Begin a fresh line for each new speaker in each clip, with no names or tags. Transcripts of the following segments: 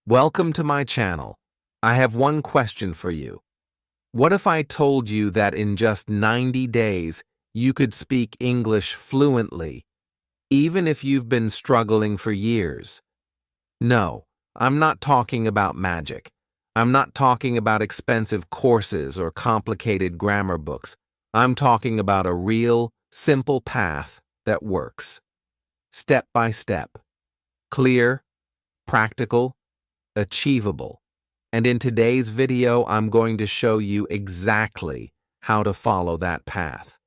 Welcome to my channel. I have one question for you. What if I told you that in just 90 days you could speak English fluently, even if you've been struggling for years? No, I'm not talking about magic. I'm not talking about expensive courses or complicated grammar books. I'm talking about a real, simple path that works. Step by step. Clear, practical, achievable. And in today's video, I'm going to show you exactly how to follow that path.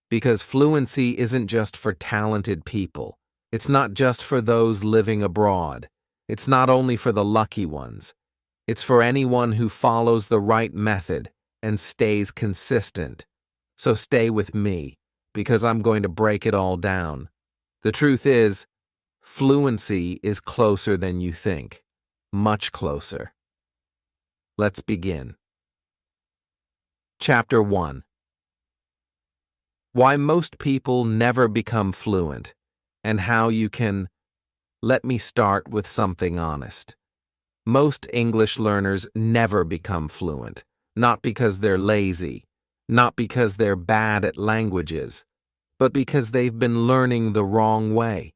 Because fluency isn't just for talented people. It's not just for those living abroad. It's not only for the lucky ones. It's for anyone who follows the right method and stays consistent. So stay with me, because I'm going to break it all down. The truth is, fluency is closer than you think. Much closer. Let's begin. Chapter 1. Why most people never become fluent, and how you can... Let me start with something honest. Most English learners never become fluent, not because they're lazy, not because they're bad at languages, but because they've been learning the wrong way.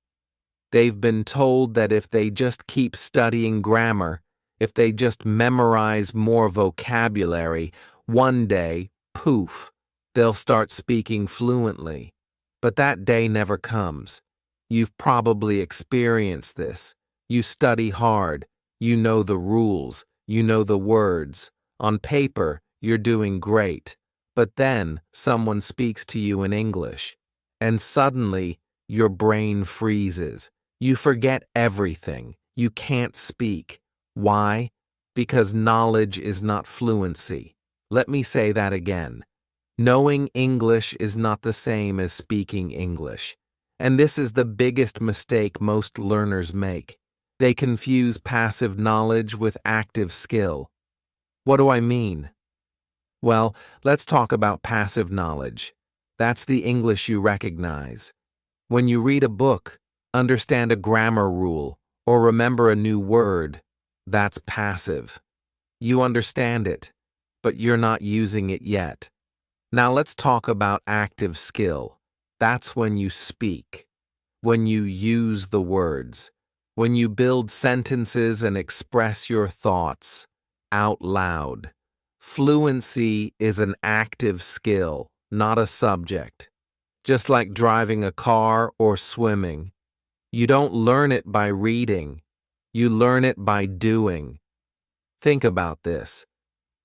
They've been told that if they just keep studying grammar, if they just memorize more vocabulary, one day, poof, they'll start speaking fluently. But that day never comes. You've probably experienced this. You study hard. You know the rules. You know the words. On paper, you're doing great. But then someone speaks to you in English, and suddenly your brain freezes. You forget everything. You can't speak. Why? Because knowledge is not fluency. Let me say that again. Knowing English is not the same as speaking English. And this is the biggest mistake most learners make. They confuse passive knowledge with active skill. What do I mean? Well, let's talk about passive knowledge. That's the English you recognize. When you read a book, understand a grammar rule, or remember a new word, that's passive. You understand it, but you're not using it yet. Now let's talk about active skill. That's when you speak, when you use the words, when you build sentences and express your thoughts out loud. Fluency is an active skill, not a subject. Just like driving a car or swimming. You don't learn it by reading. You learn it by doing. Think about this.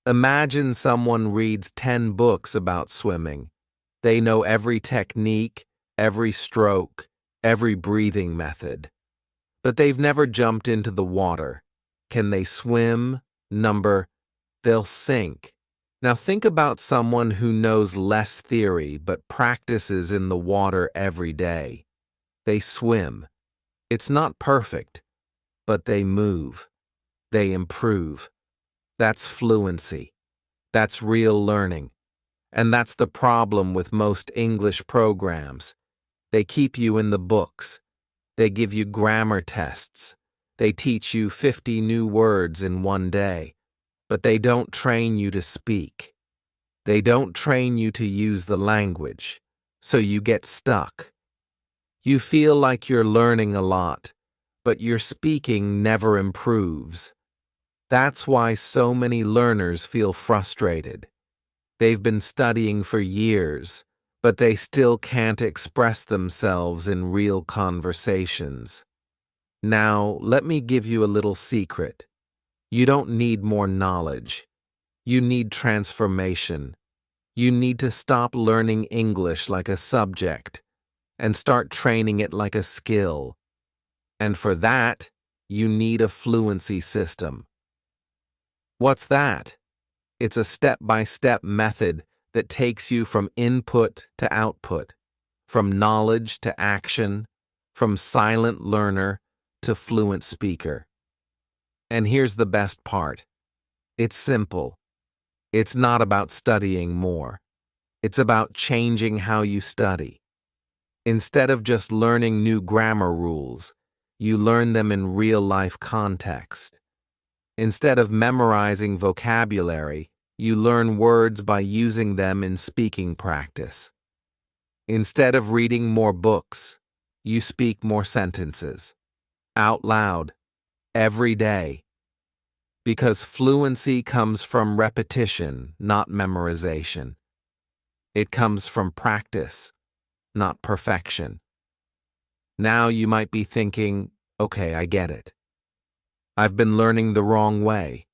Imagine someone reads 10 books about swimming. They know every technique, every stroke, every breathing method. But they've never jumped into the water. Can they swim? They'll sink. Now think about someone who knows less theory but practices in the water every day. They swim. It's not perfect, but they move. They improve. That's fluency. That's real learning. And that's the problem with most English programs. They keep you in the books. They give you grammar tests. They teach you 50 new words in one day. But they don't train you to speak. They don't train you to use the language. So you get stuck. You feel like you're learning a lot, but your speaking never improves. That's why so many learners feel frustrated. They've been studying for years, but they still can't express themselves in real conversations. Now, let me give you a little secret. You don't need more knowledge. You need transformation. You need to stop learning English like a subject and start training it like a skill. And for that, you need a fluency system. What's that? It's a step-by-step method that takes you from input to output, from knowledge to action, from silent learner to fluent speaker. And here's the best part. It's simple. It's not about studying more. It's about changing how you study. Instead of just learning new grammar rules, you learn them in real-life context. Instead of memorizing vocabulary, you learn words by using them in speaking practice. Instead of reading more books, you speak more sentences, out loud, every day. Because fluency comes from repetition, not memorization. It comes from practice, not perfection. Now you might be thinking, okay, I get it. I've been learning the wrong way.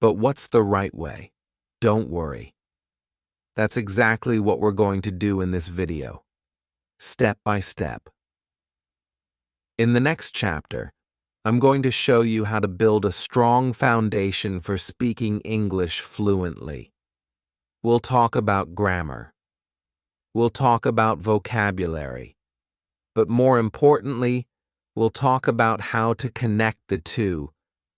But what's the right way? Don't worry. That's exactly what we're going to do in this video, step by step. In the next chapter, I'm going to show you how to build a strong foundation for speaking English fluently. We'll talk about grammar. We'll talk about vocabulary. But more importantly, we'll talk about how to connect the two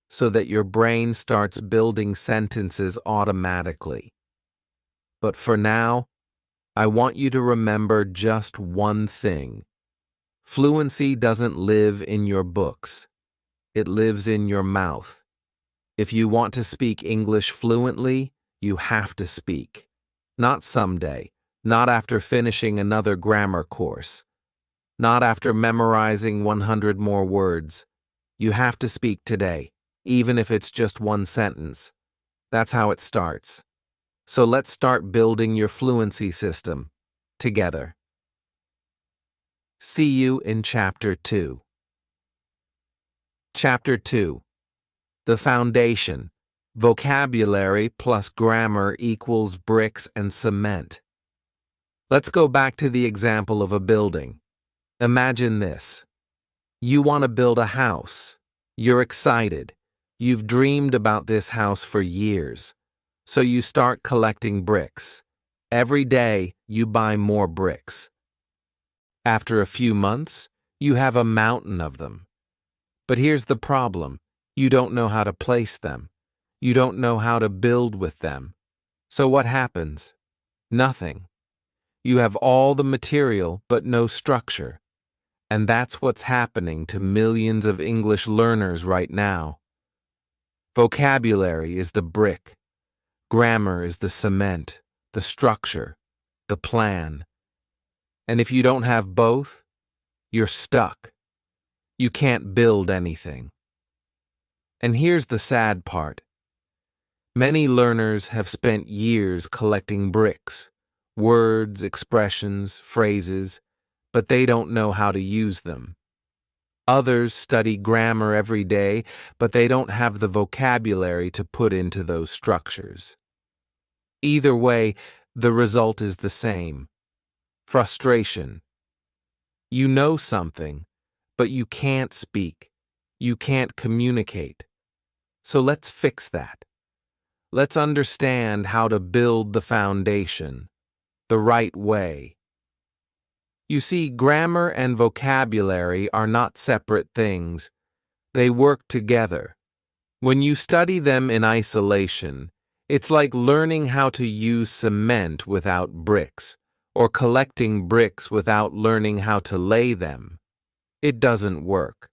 so that your brain starts building sentences automatically. But for now, I want you to remember just one thing. Fluency doesn't live in your books. It lives in your mouth. If you want to speak English fluently, you have to speak. Not someday, not after finishing another grammar course, not after memorizing 100 more words. You have to speak today, even if it's just one sentence. That's how it starts. So let's start building your fluency system together. See you in Chapter 2. Chapter 2. The Foundation. Vocabulary plus grammar equals bricks and cement. Let's go back to the example of a building. Imagine this. You want to build a house. You're excited. You've dreamed about this house for years. So you start collecting bricks. Every day, you buy more bricks. After a few months, you have a mountain of them. But here's the problem. You don't know how to place them. You don't know how to build with them. So what happens? Nothing. You have all the material, but no structure. And that's what's happening to millions of English learners right now. Vocabulary is the brick. Grammar is the cement, the structure, the plan. And if you don't have both, you're stuck. You can't build anything. And here's the sad part. Many learners have spent years collecting bricks, words, expressions, phrases, but they don't know how to use them. Others study grammar every day, but they don't have the vocabulary to put into those structures. Either way, the result is the same. Frustration. You know something, but you can't speak. You can't communicate. So let's fix that. Let's understand how to build the foundation, the right way. You see, grammar and vocabulary are not separate things. They work together. When you study them in isolation, it's like learning how to use cement without bricks, or collecting bricks without learning how to lay them. It doesn't work.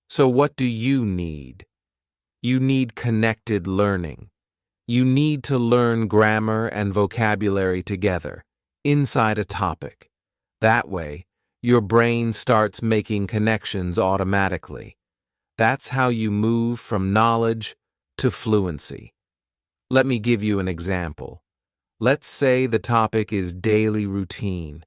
So what do you need? You need connected learning. You need to learn grammar and vocabulary together, inside a topic. That way, your brain starts making connections automatically. That's how you move from knowledge to fluency. Let me give you an example. Let's say the topic is daily routine.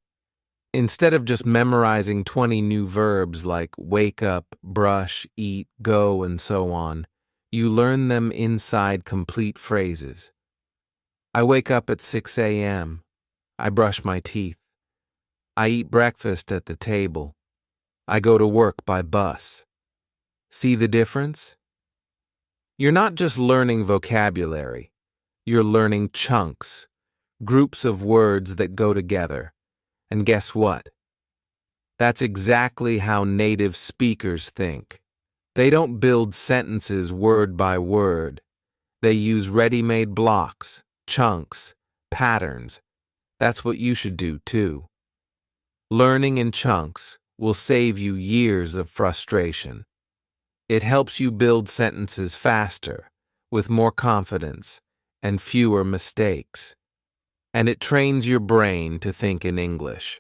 Instead of just memorizing 20 new verbs like wake up, brush, eat, go, and so on, you learn them inside complete phrases. I wake up at 6 a.m. I brush my teeth. I eat breakfast at the table. I go to work by bus. See the difference? You're not just learning vocabulary. You're learning chunks, groups of words that go together. And guess what? That's exactly how native speakers think. They don't build sentences word by word. They use ready-made blocks, chunks, patterns. That's what you should do too. Learning in chunks will save you years of frustration. It helps you build sentences faster, with more confidence, and fewer mistakes. And it trains your brain to think in English.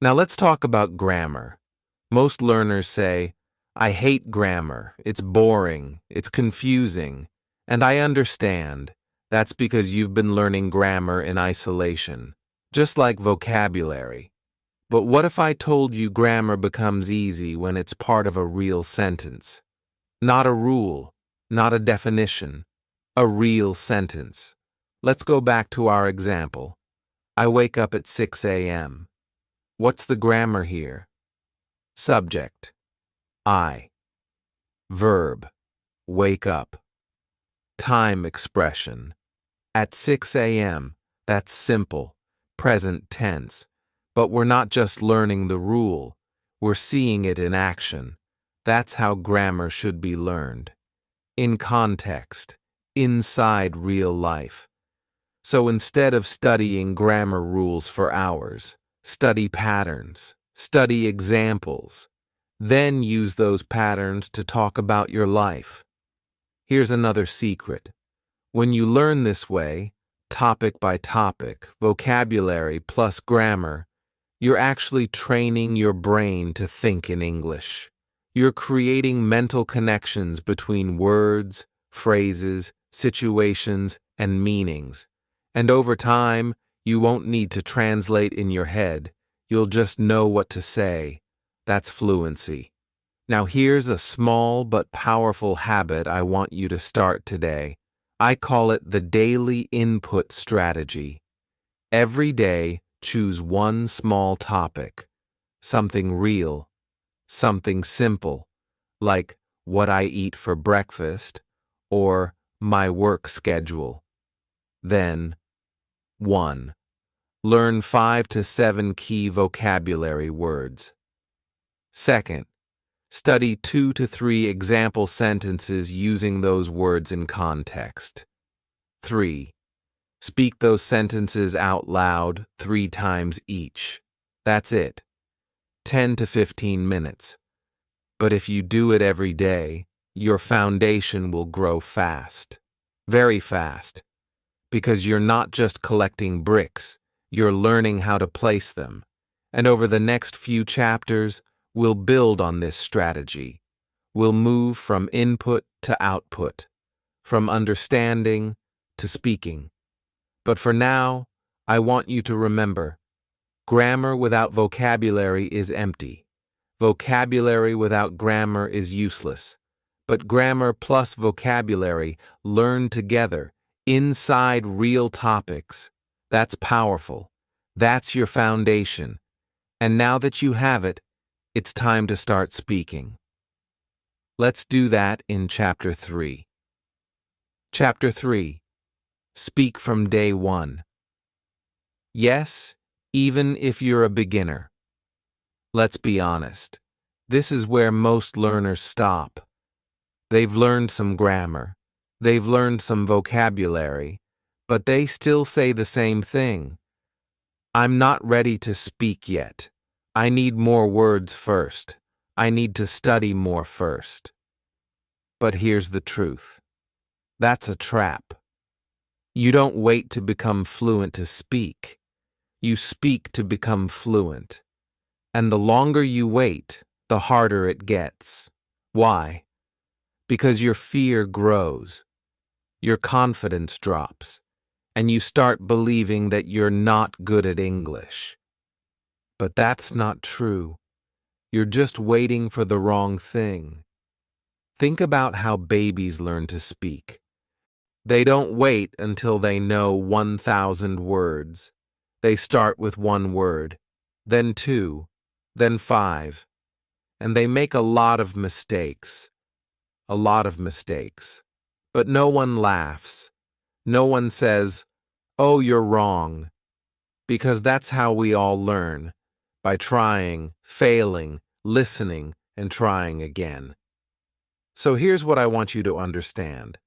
Now let's talk about grammar. Most learners say, I hate grammar, it's boring, it's confusing, and I understand. That's because you've been learning grammar in isolation, just like vocabulary. But what if I told you grammar becomes easy when it's part of a real sentence? Not a rule, not a definition, a real sentence. Let's go back to our example. I wake up at 6 a.m. What's the grammar here? Subject, I. Verb, wake up. Time expression, at 6 a.m. That's simple, present tense. But we're not just learning the rule, we're seeing it in action. That's how grammar should be learned. In context, inside real life. So instead of studying grammar rules for hours, study patterns, study examples, then use those patterns to talk about your life. Here's another secret. When you learn this way, topic by topic, vocabulary plus grammar, you're actually training your brain to think in English. You're creating mental connections between words, phrases, situations, and meanings. And over time, you won't need to translate in your head. You'll just know what to say. That's fluency. Now here's a small but powerful habit I want you to start today. I call it the daily input strategy. Every day, choose one small topic. Something real. Something simple, like what I eat for breakfast or my work schedule. Then, 1. Learn 5 to 7 key vocabulary words. 2. Study 2 to 3 example sentences using those words in context. 3. Speak those sentences out loud 3 times each. That's it. 10 to 15 minutes. But if you do it every day, your foundation will grow fast. Very fast. Because you're not just collecting bricks, you're learning how to place them. And over the next few chapters, we'll build on this strategy. We'll move from input to output, from understanding to speaking. But for now, I want you to remember, grammar without vocabulary is empty. Vocabulary without grammar is useless. But grammar plus vocabulary, learned together, inside real topics, that's powerful. That's your foundation. And now that you have it, it's time to start speaking. Let's do that in Chapter 3. Chapter 3. Speak from day 1. Yes, even if you're a beginner. Let's be honest. This is where most learners stop. They've learned some grammar. They've learned some vocabulary. But they still say the same thing. I'm not ready to speak yet. I need more words first. I need to study more first. But here's the truth. That's a trap. You don't wait to become fluent to speak. You speak to become fluent. And the longer you wait, the harder it gets. Why? Because your fear grows. Your confidence drops. And you start believing that you're not good at English. But that's not true. You're just waiting for the wrong thing. Think about how babies learn to speak. They don't wait until they know 1,000 words. They start with 1 word, then 2, then 5. And they make a lot of mistakes. A lot of mistakes. But no one laughs. No one says, "Oh, you're wrong." Because that's how we all learn. By trying, failing, listening, and trying again. So here's what I want you to understand.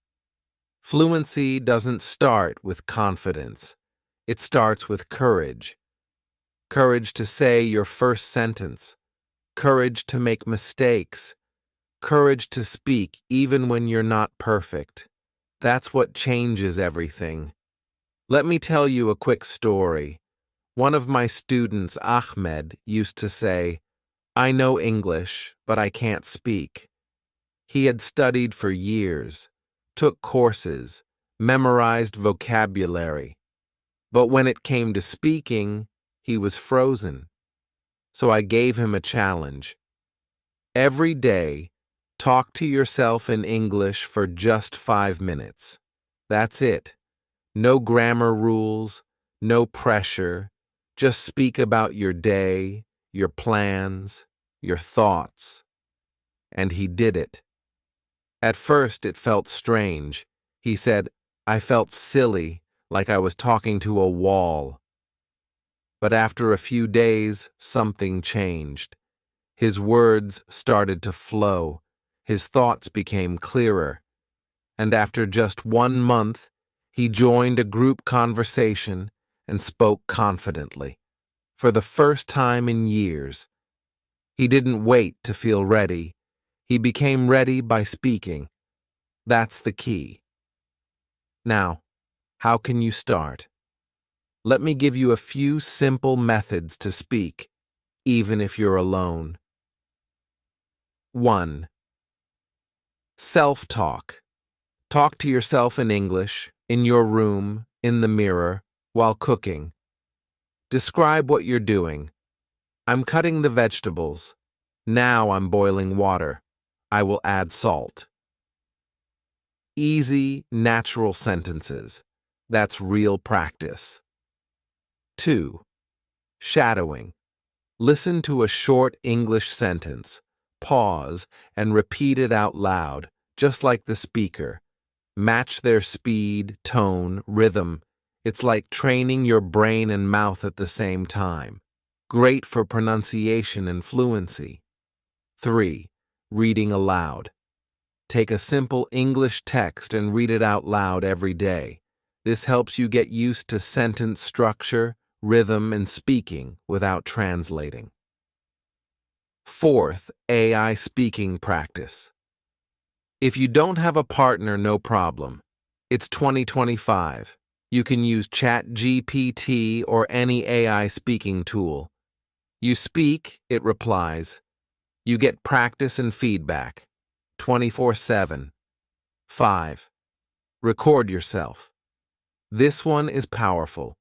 Fluency doesn't start with confidence. It starts with courage. Courage to say your first sentence. Courage to make mistakes. Courage to speak even when you're not perfect. That's what changes everything. Let me tell you a quick story. One of my students, Ahmed, used to say, "I know English, but I can't speak." He had studied for years, took courses, memorized vocabulary. But when it came to speaking, he was frozen. So I gave him a challenge. Every day, talk to yourself in English for just 5 minutes. That's it. No grammar rules, no pressure. Just speak about your day, your plans, your thoughts. And he did it. At first, it felt strange. He said, "I felt silly, like I was talking to a wall." But after a few days, something changed. His words started to flow. His thoughts became clearer. And after just 1 month, he joined a group conversation and spoke confidently. For the first time in years. He didn't wait to feel ready. He became ready by speaking. That's the key. Now, how can you start? Let me give you a few simple methods to speak, even if you're alone. 1. Self-talk. Talk to yourself in English, in your room, in the mirror, while cooking. Describe what you're doing. I'm cutting the vegetables. Now I'm boiling water. I will add salt. Easy, natural sentences. That's real practice. 2. Shadowing. Listen to a short English sentence, pause, and repeat it out loud, just like the speaker. Match their speed, tone, rhythm. It's like training your brain and mouth at the same time. Great for pronunciation and fluency. 3. Reading aloud. Take a simple English text and read it out loud every day. This helps you get used to sentence structure, rhythm, and speaking without translating. 4th, AI speaking practice. If you don't have a partner, no problem. It's 2025. You can use ChatGPT or any AI speaking tool. You speak, it replies. You get practice and feedback. 24/7. 5. Record yourself. This one is powerful.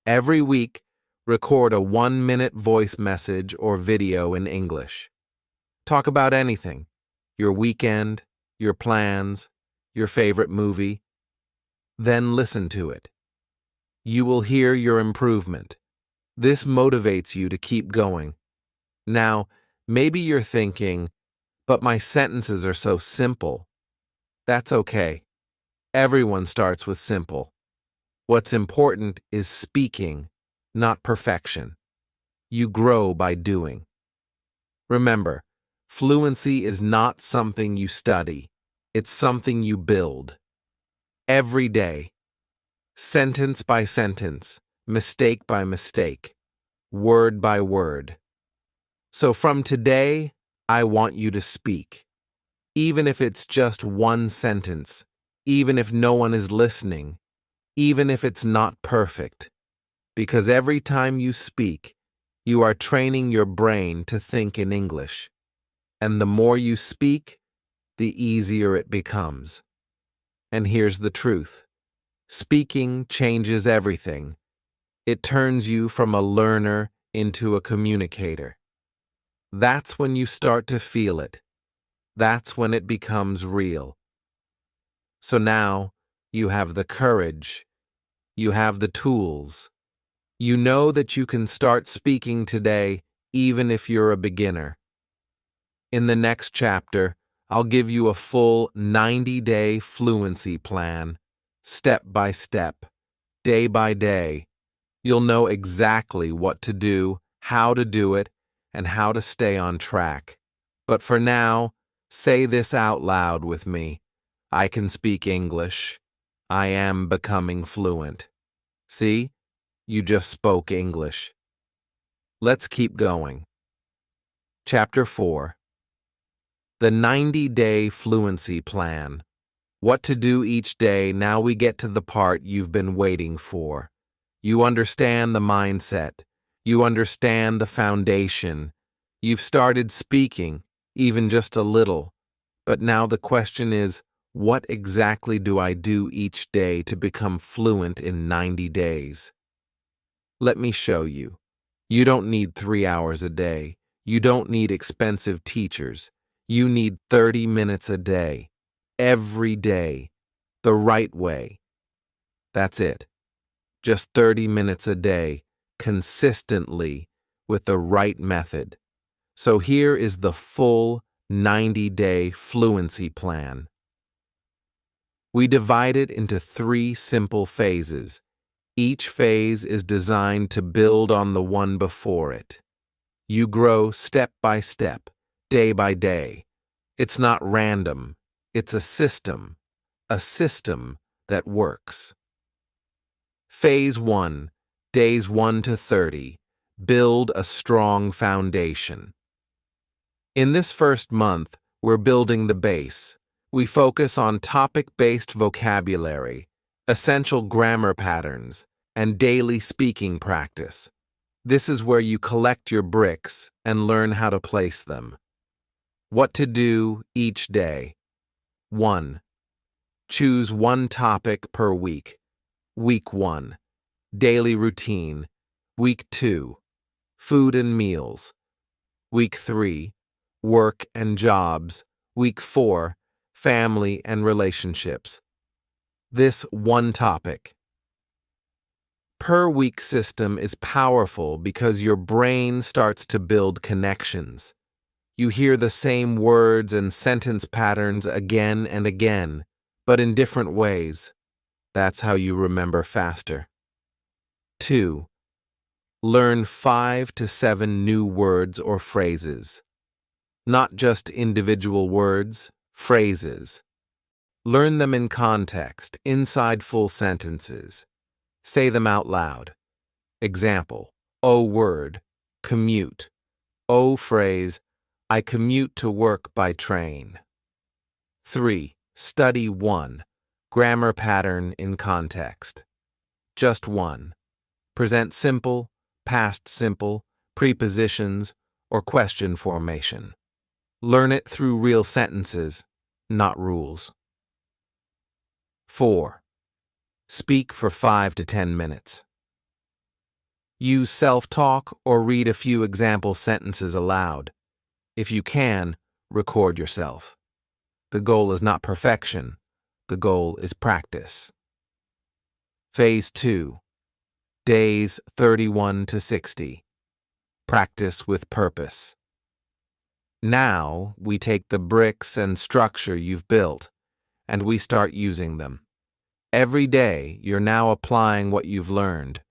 Every week, record a 1-minute voice message or video in English. Talk about anything. Your weekend, your plans, your favorite movie. Then listen to it. You will hear your improvement. This motivates you to keep going. Now, maybe you're thinking, "But my sentences are so simple." That's okay. Everyone starts with simple. What's important is speaking, not perfection. You grow by doing. Remember, fluency is not something you study. It's something you build. Every day. Sentence by sentence, mistake by mistake, word by word. So from today, I want you to speak. Even if it's just one sentence, even if no one is listening, even if it's not perfect. Because every time you speak, you are training your brain to think in English. And the more you speak, the easier it becomes. And here's the truth. Speaking changes everything. It turns you from a learner into a communicator. That's when you start to feel it. That's when it becomes real. So now, you have the courage. You have the tools. You know that you can start speaking today, even if you're a beginner. In the next chapter, I'll give you a full 90-day fluency plan, step by step, day by day. You'll know exactly what to do, how to do it, and how to stay on track. But for now, say this out loud with me. I can speak English. I am becoming fluent. See? You just spoke English. Let's keep going. Chapter 4. The 90-day fluency plan. What to do each day. Now we get to the part you've been waiting for. You understand the mindset. You understand the foundation. You've started speaking, even just a little. But now the question is, what exactly do I do each day to become fluent in 90 days? Let me show you. You don't need 3 hours a day. You don't need expensive teachers. You need 30 minutes a day. Every day. The right way. That's it. Just 30 minutes a day, consistently, with the right method. So here is the full 90-day fluency plan. We divide it into 3 simple phases. Each phase is designed to build on the one before it. You grow step by step, day by day. It's not random. It's a system that works. Phase 1, days 1 to 30. Build a strong foundation. In this first month, we're building the base. We focus on topic-based vocabulary, essential grammar patterns, and daily speaking practice. This is where you collect your bricks and learn how to place them. What to do each day. 1. Choose one topic per week. Week 1. Daily routine. Week 2. Food and meals. Week 3. Work and jobs. Week 4. Family and relationships. This one topic. Per week system is powerful because your brain starts to build connections. You hear the same words and sentence patterns again and again, but in different ways. That's how you remember faster. 2. Learn 5 to 7 new words or phrases. Not just individual words, phrases. Learn them in context, inside full sentences. Say them out loud. Example, O word, commute. O phrase, I commute to work by train. 3. Study 1. Grammar pattern in context. Just 1. Present simple, past simple, prepositions, or question formation. Learn it through real sentences, not rules. 4. Speak for 5 to 10 minutes. Use self-talk or read a few example sentences aloud. If you can, record yourself. The goal is not perfection. The goal is practice. Phase 2. Days 31 to 60. Practice with purpose. Now, we take the bricks and structure you've built, and we start using them. Every day, you're now applying what you've learned.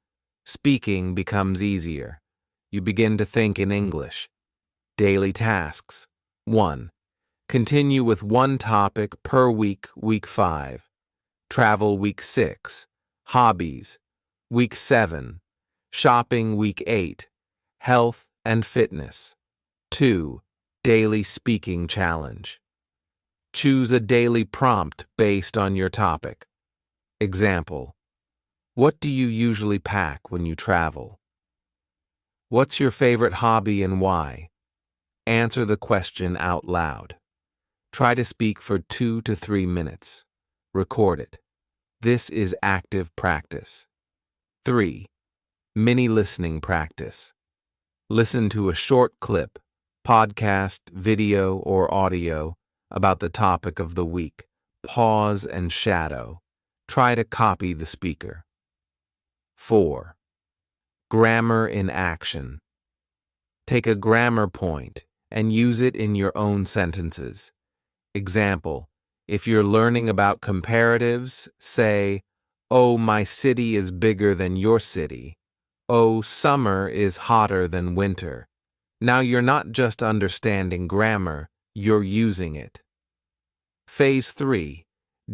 Speaking becomes easier. You begin to think in English. Daily tasks. 1. Continue with one topic per week, week 5. Travel week 6. Hobbies. Week 7. Shopping week 8. Health and fitness. 2. Daily speaking challenge. Choose a daily prompt based on your topic. Example, what do you usually pack when you travel? What's your favorite hobby and why? Answer the question out loud. Try to speak for 2 to 3 minutes. Record it. This is active practice. 3. Mini listening practice. Listen to a short clip, podcast, video, or audio about the topic of the week. Pause and shadow. Try to copy the speaker. 4. Grammar in action. Take a grammar point and use it in your own sentences. Example, if you're learning about comparatives, say, Oh, my city is bigger than your city. Oh, summer is hotter than winter. Now you're not just understanding grammar, you're using it. Phase 3.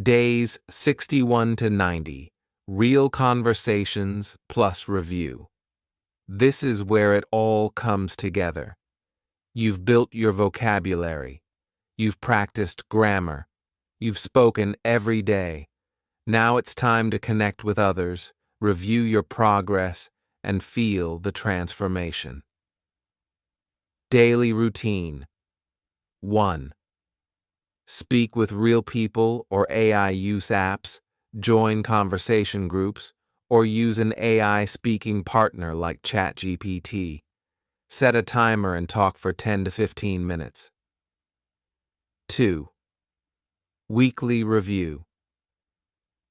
Days 61 to 90. Real conversations plus review. This is where it all comes together. You've built your vocabulary. You've practiced grammar. You've spoken every day. Now it's time to connect with others, review your progress, and feel the transformation. Daily routine. 1. Speak with real people or AI use apps, join conversation groups, or use an AI speaking partner like ChatGPT. Set a timer and talk for 10 to 15 minutes. 2. Weekly review.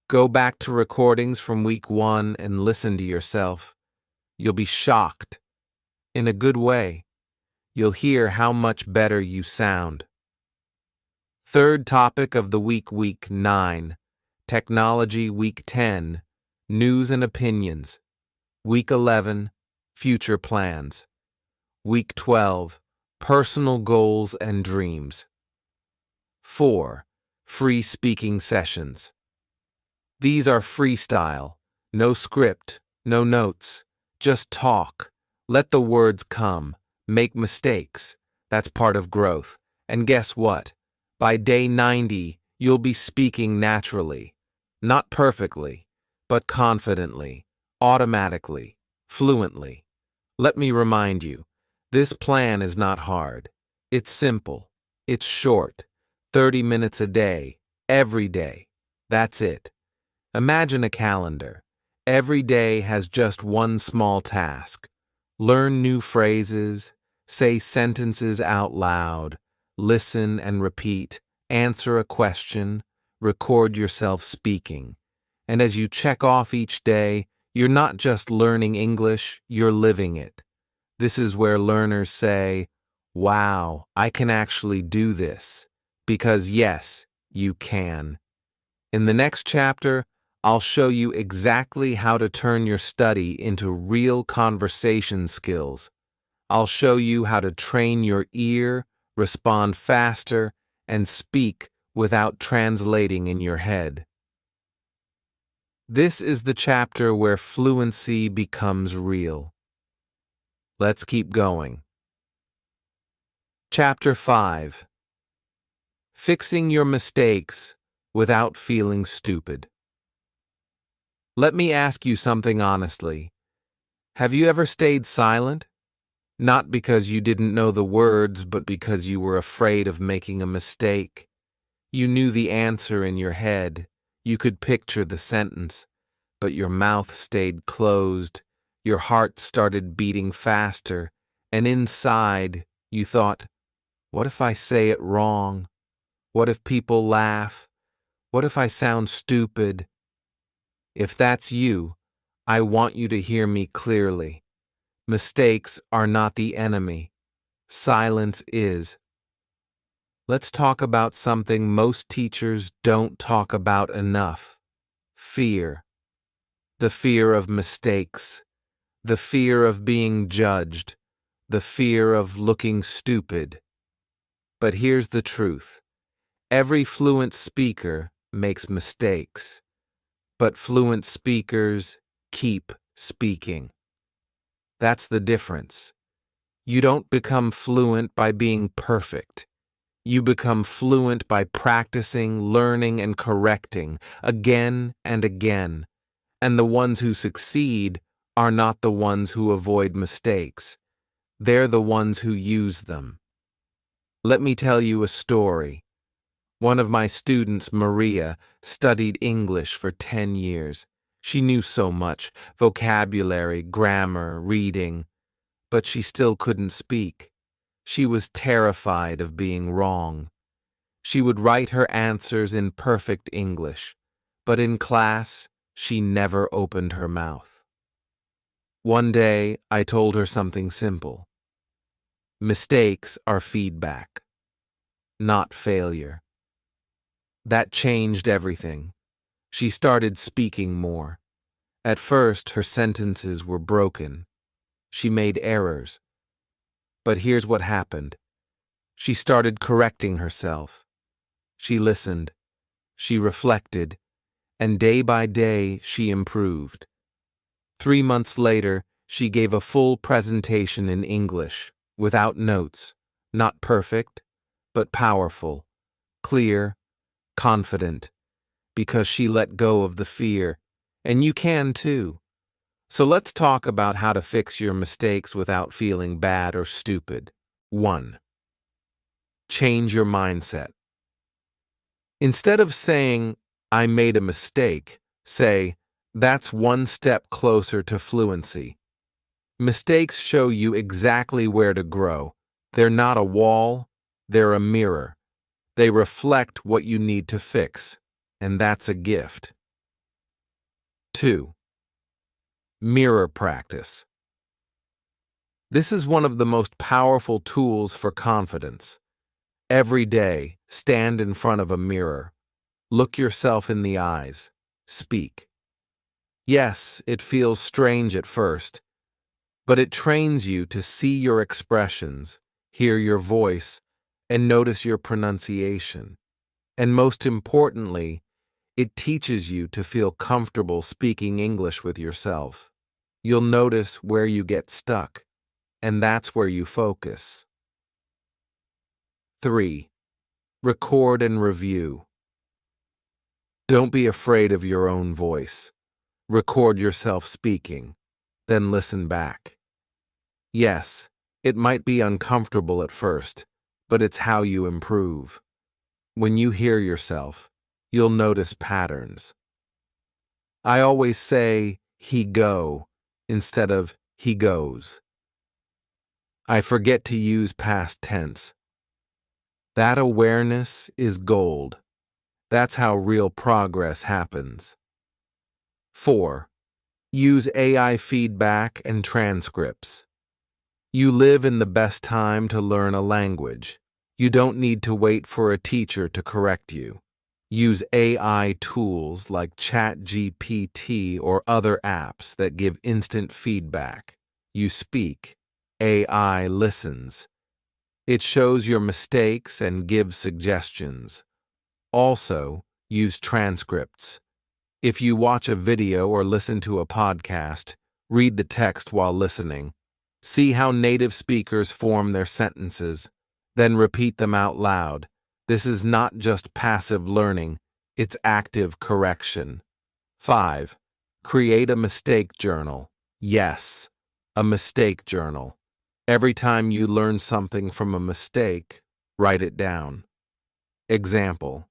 Go back to recordings from week 1 and listen to yourself. You'll be shocked. In a good way. You'll hear how much better you sound. Third topic of the week 9. Technology week 10. News and opinions. Week 11. Future plans. Week 12. Personal goals and dreams. 4. Free speaking sessions. These are freestyle. No script, no notes. Just talk. Let the words come. Make mistakes. That's part of growth. And guess what? By day 90, you'll be speaking naturally. Not perfectly, but confidently, automatically, fluently. Let me remind you, this plan is not hard. It's simple. It's short. 30 minutes a day, every day. That's it. Imagine a calendar. Every day has just one small task. Learn new phrases, say sentences out loud, listen and repeat, answer a question, record yourself speaking. And as you check off each day, you're not just learning English, you're living it. This is where learners say, "Wow, I can actually do this." Because yes, you can. In the next chapter, I'll show you exactly how to turn your study into real conversation skills. I'll show you how to train your ear, respond faster, and speak without translating in your head. This is the chapter where fluency becomes real. Let's keep going. Chapter 5. Fixing your mistakes without feeling stupid. Let me ask you something honestly. Have you ever stayed silent? Not because you didn't know the words, but because you were afraid of making a mistake. You knew the answer in your head. You could picture the sentence, but your mouth stayed closed. Your heart started beating faster, and inside you thought, what if I say it wrong? What if people laugh? What if I sound stupid? If that's you, I want you to hear me clearly. Mistakes are not the enemy. Silence is. Let's talk about something most teachers don't talk about enough. Fear. The fear of mistakes. The fear of being judged. The fear of looking stupid. But here's the truth. Every fluent speaker makes mistakes. But fluent speakers keep speaking. That's the difference. You don't become fluent by being perfect. You become fluent by practicing, learning, and correcting again and again. And the ones who succeed are not the ones who avoid mistakes. They're the ones who use them. Let me tell you a story. One of my students, Maria, studied English for 10 years. She knew so much, vocabulary, grammar, reading, but she still couldn't speak. She was terrified of being wrong. She would write her answers in perfect English, but in class, she never opened her mouth. One day, I told her something simple. Mistakes are feedback, not failure. That changed everything. She started speaking more. At first, her sentences were broken. She made errors. But here's what happened. She started correcting herself. She listened. She reflected. And day by day, she improved. 3 months later, she gave a full presentation in English, without notes. Not perfect, but powerful, clear, confident, because she let go of the fear, and you can too. So let's talk about how to fix your mistakes without feeling bad or stupid. 1. Change your mindset. Instead of saying, I made a mistake, say, that's one step closer to fluency. Mistakes show you exactly where to grow. They're not a wall, they're a mirror. They reflect what you need to fix, and that's a gift. 2. Mirror practice. This is one of the most powerful tools for confidence. Every day, stand in front of a mirror. Look yourself in the eyes. Speak. Yes, it feels strange at first, but it trains you to see your expressions, hear your voice, and notice your pronunciation. And most importantly, it teaches you to feel comfortable speaking English with yourself. You'll notice where you get stuck, and that's where you focus. 3. Record and review. Don't be afraid of your own voice. Record yourself speaking, then listen back. Yes, it might be uncomfortable at first, but it's how you improve. When you hear yourself, you'll notice patterns. I always say, he go, instead of he goes. I forget to use past tense. That awareness is gold. That's how real progress happens. 4. Use AI feedback and transcripts. You live in the best time to learn a language. You don't need to wait for a teacher to correct you. Use AI tools like ChatGPT or other apps that give instant feedback. You speak. AI listens. It shows your mistakes and gives suggestions. Also, use transcripts. If you watch a video or listen to a podcast, read the text while listening. See how native speakers form their sentences, then repeat them out loud. This is not just passive learning, it's active correction. 5. Create a mistake journal. Yes, a mistake journal. Every time you learn something from a mistake, write it down. Example: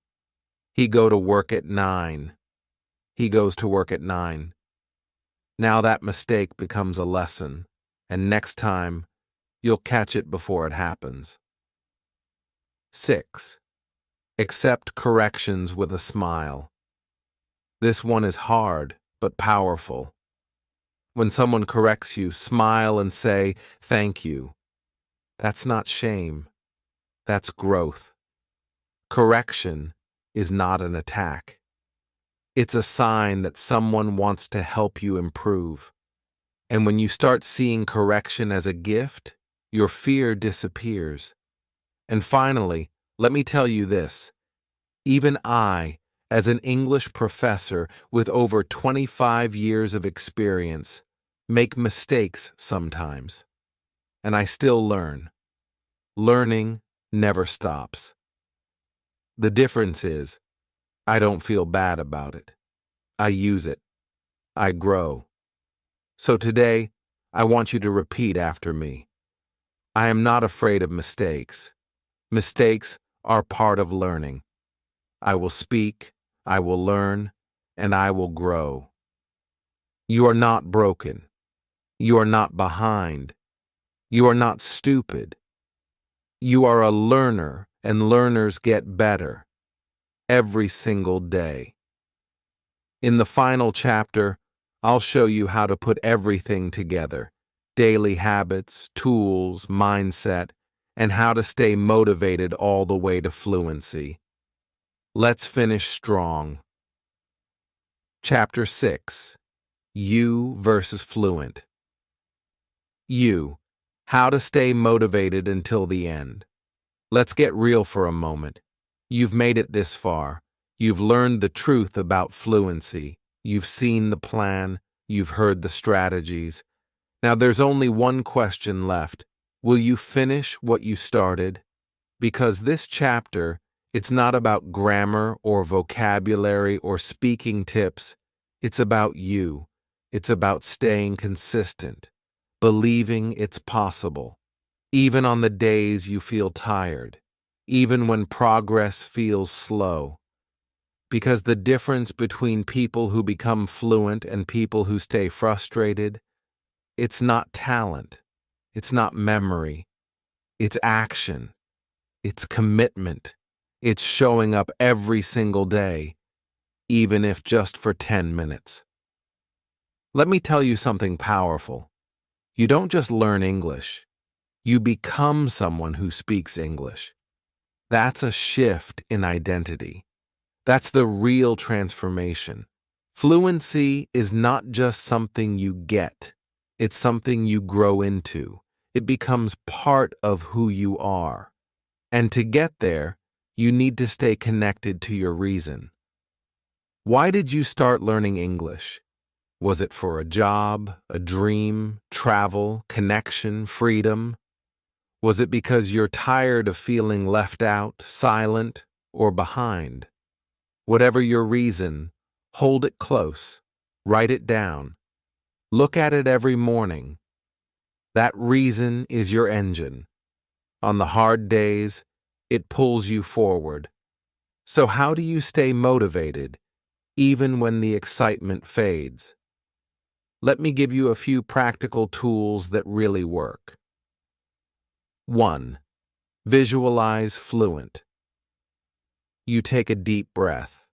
he go to work at 9. He goes to work at 9. Now that mistake becomes a lesson, and next time, you'll catch it before it happens. 6. Accept corrections with a smile. This one is hard, but powerful. When someone corrects you, smile and say, thank you. That's not shame. That's growth. Correction is not an attack. It's a sign that someone wants to help you improve. And when you start seeing correction as a gift, your fear disappears. And finally, let me tell you this. Even I, as an English professor with over 25 years of experience, make mistakes sometimes. And I still learn. Learning never stops. The difference is, I don't feel bad about it. I use it. I grow. So today, I want you to repeat after me. I am not afraid of mistakes. Mistakes are part of learning. I will speak, I will learn, and I will grow. You are not broken. You are not behind. You are not stupid. You are a learner, and learners get better every single day. In the final chapter, I'll show you how to put everything together: daily habits, tools, mindset, and how to stay motivated all the way to fluency. Let's finish strong. Chapter 6. You versus fluent. You. How to stay motivated until the end. Let's get real for a moment. You've made it this far. You've learned the truth about fluency. You've seen the plan. You've heard the strategies. Now there's only one question left. Will you finish what you started? Because this chapter, it's not about grammar or vocabulary or speaking tips. It's about you. It's about staying consistent, believing it's possible, even on the days you feel tired, even when progress feels slow. Because the difference between people who become fluent and people who stay frustrated, it's not talent, it's not memory, it's action, it's commitment, it's showing up every single day, even if just for 10 minutes. Let me tell you something powerful. You don't just learn English, you become someone who speaks English. That's a shift in identity. That's the real transformation. Fluency is not just something you get, it's something you grow into. It becomes part of who you are. And to get there, you need to stay connected to your reason. Why did you start learning English? Was it for a job, a dream, travel, connection, freedom? Was it because you're tired of feeling left out, silent, or behind? Whatever your reason, hold it close, write it down, look at it every morning. That reason is your engine. On the hard days, it pulls you forward. So how do you stay motivated, even when the excitement fades? Let me give you a few practical tools that really work. 1. Visualize fluent. You take a deep breath.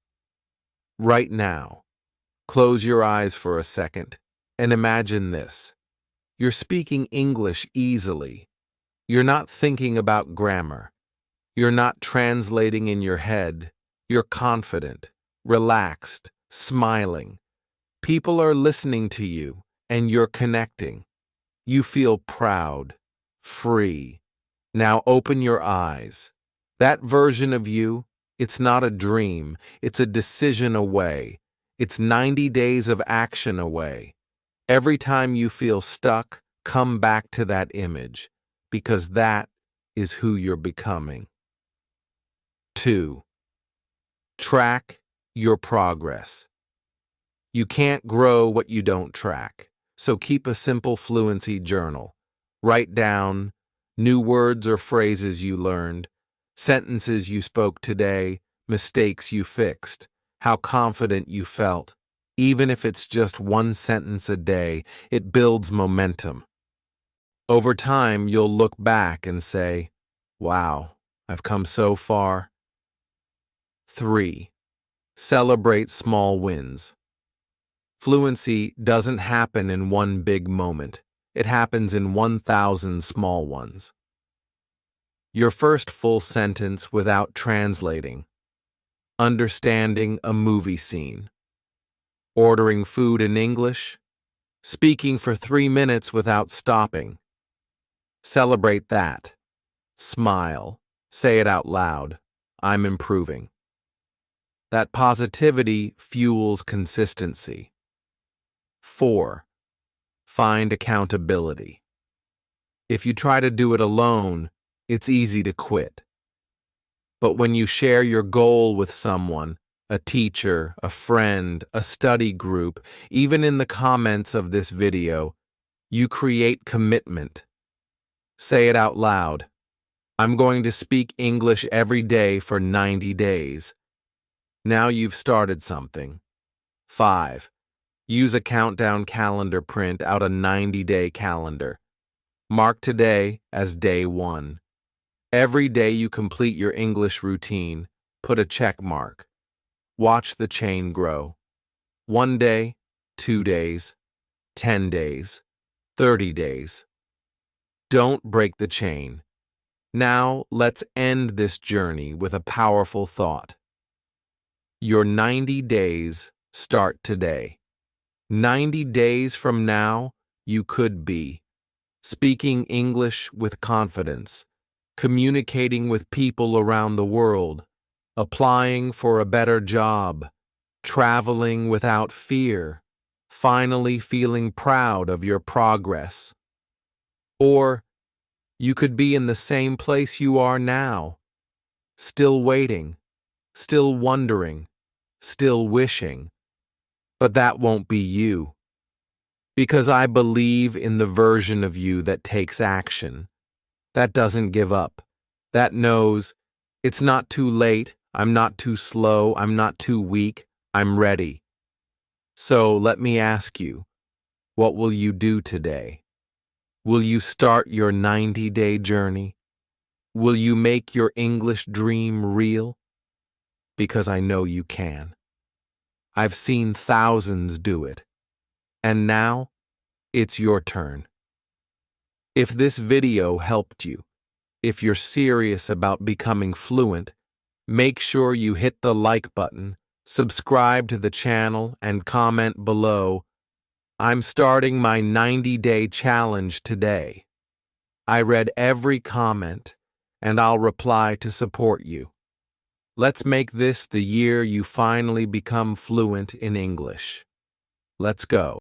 Right now, close your eyes for a second and imagine this. You're speaking English easily. You're not thinking about grammar. You're not translating in your head. You're confident, relaxed, smiling. People are listening to you, and you're connecting. You feel proud, free. Now open your eyes. That version of you, it's not a dream, it's a decision away. It's 90 days of action away. Every time you feel stuck, come back to that image, because that is who you're becoming. 2. Track your progress. You can't grow what you don't track, so keep a simple fluency journal. Write down new words or phrases you learned, sentences you spoke today, mistakes you fixed, how confident you felt. Even if it's just one sentence a day, it builds momentum. Over time, you'll look back and say, wow, I've come so far. 3. Celebrate small wins. Fluency doesn't happen in one big moment. It happens in 1,000 small ones. Your first full sentence without translating. Understanding a movie scene. Ordering food in English. Speaking for 3 minutes without stopping. Celebrate that. Smile. Say it out loud. I'm improving. That positivity fuels consistency. 4. Find accountability. If you try to do it alone, it's easy to quit. But when you share your goal with someone, a teacher, a friend, a study group, even in the comments of this video, you create commitment. Say it out loud. I'm going to speak English every day for 90 days. Now you've started something. 5. Use a countdown calendar. Print out a 90-day calendar. Mark today as day 1. Every day you complete your English routine, put a check mark. Watch the chain grow. 1 day, 2 days, 10 days, 30 days. Don't break the chain. Now let's end this journey with a powerful thought. Your 90 days start today. 90 days from now, you could be speaking English with confidence, communicating with people around the world, applying for a better job, traveling without fear, finally feeling proud of your progress. Or You could be in the same place you are now, still waiting, still wondering, still wishing. But that won't be you. Because I believe in the version of you that takes action, that doesn't give up, that knows it's not too late, I'm not too slow, I'm not too weak, I'm ready. So let me ask you, what will you do today? Will you start your 90-day journey? Will you make your English dream real? Because I know you can. I've seen thousands do it. And now, it's your turn. If this video helped you, if you're serious about becoming fluent, make sure you hit the like button, subscribe to the channel, and comment below, "I'm starting my 90-day challenge today." I read every comment, and I'll reply to support you. Let's make this the year you finally become fluent in English. Let's go.